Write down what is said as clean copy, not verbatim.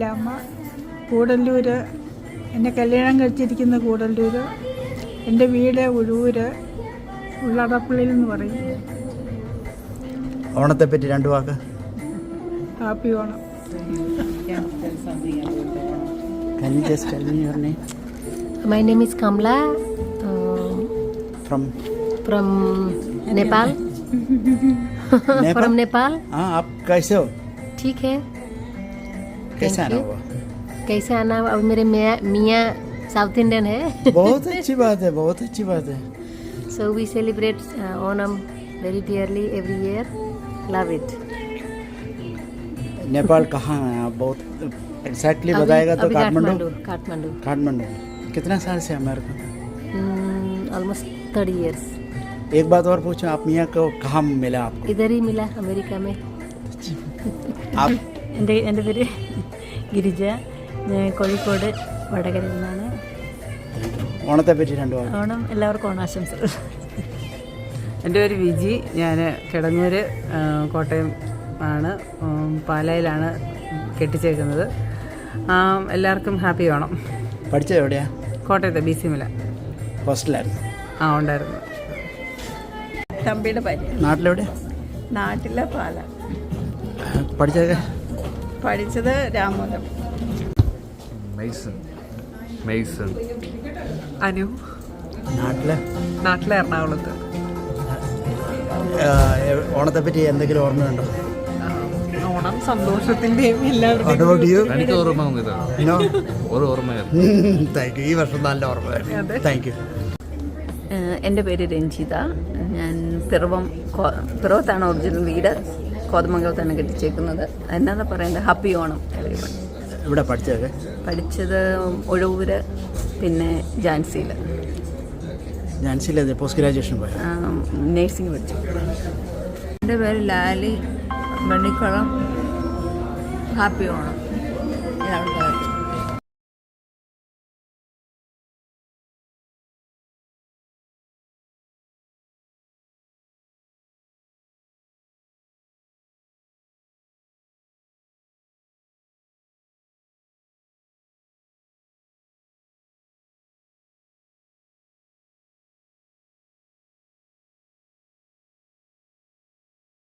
അമ്മ കൂടല്ലൂർ, എന്നെ കല്യാണം കഴിച്ചിരിക്കുന്ന കൂടല്ലൂർ, എൻ്റെ വീട് ഉഴൂര് ഉള്ളടപ്പള്ളിയിൽ എന്ന് പറയും. ഓണത്തെ പറ്റി രണ്ട് വാക്ക്. Happy Onam. Can you just tell me your name? My name is Kamla. From Nepal. Nepal? From Nepal. हाँ, आप कैसे हो? ठीक है. कैसे आना हुआ? कैसे आना? अब मेरे मियाँ साउथ इंडियन है. बहुत अच्छी बात है, बहुत अच्छी बात है. So we celebrate Onam very dearly every year. Love it. Nepal कहाँ है आप? बहुत एक्जैक्टली बताएगा तो काठमांडू. काठमांडू. काठमांडू. कितना साल से अमेरिका? Almost 30 years. एक बात और पूछूं, आप मियाँ को कहाँ मिला आपको? इधर ही मिला, अमेरिका में. आप എൻ്റെ പേര് ഗിരിജ, ഞാൻ കോഴിക്കോട് വടകരയിൽ നിന്നാണ്. ഓണത്തെ പറ്റി രണ്ട് വാക്ക്. ഓണം എല്ലാവർക്കും ഓണാശംസകൾ. എൻ്റെ പേര് വിജി, ഞാൻ കിടങ്ങൂർ കോട്ടയം ആണ്, പാലായിലാണ് കെട്ടിച്ചേക്കുന്നത്. എല്ലാവർക്കും ഹാപ്പി ഓണം. പഠിച്ചത് എവിടെയാ? കോട്ടയത്തെ BC മില. ഹോസ്റ്റലായിരുന്നു. ഉണ്ടായിരുന്നു. തമ്പിയുടെ ഭാര്യ. നാട്ടിലെവിടെ? നാട്ടിലെ പാല. പഠിച്ചതൊക്കെ? പഠിച്ചത് രാമോദം. മെയ്സൺ. അനു, നാട്ടിലെ എറണാകുളത്ത്. ഓണത്തെ പറ്റി എന്തെങ്കിലും ഓർമ്മയുണ്ടോ? ഓണം സന്തോഷത്തിൻ്റെയും എല്ലാവരുടെയും. എനിക്ക് ഓർമ്മ വന്നിട്ടാണ്. ഒരു ഓർമ്മയാണ്. Thank you. ഈ വർഷം നല്ല ഓർമ്മയായിരുന്നു. Thank you. എൻ്റെ പേര് രഞ്ജിത, ഞാൻ പിറവത്താണ് ഒറിജിനൽ വീട്, കോതമംഗലത്താണ് കെട്ടിച്ചേക്കുന്നത്. എന്നാണ് പറയുന്നത്, ഹാപ്പി ഓണം എവരിവൺ. ഇവിടെ പഠിച്ചതൊക്കെ? പഠിച്ചത് ഒഴവൂര്, പിന്നെ ഝാൻസിയിൽ. ഝാൻസിയിലെ പോസ്റ്റ് ഗ്രാജുവേഷൻ പോയ? നേഴ്സിംഗ് പഠിച്ചു. എൻ്റെ പേര് ലാലി, മണ്ണിക്കുളം. ഹാപ്പി ഓണം എല്ലാവർക്കും.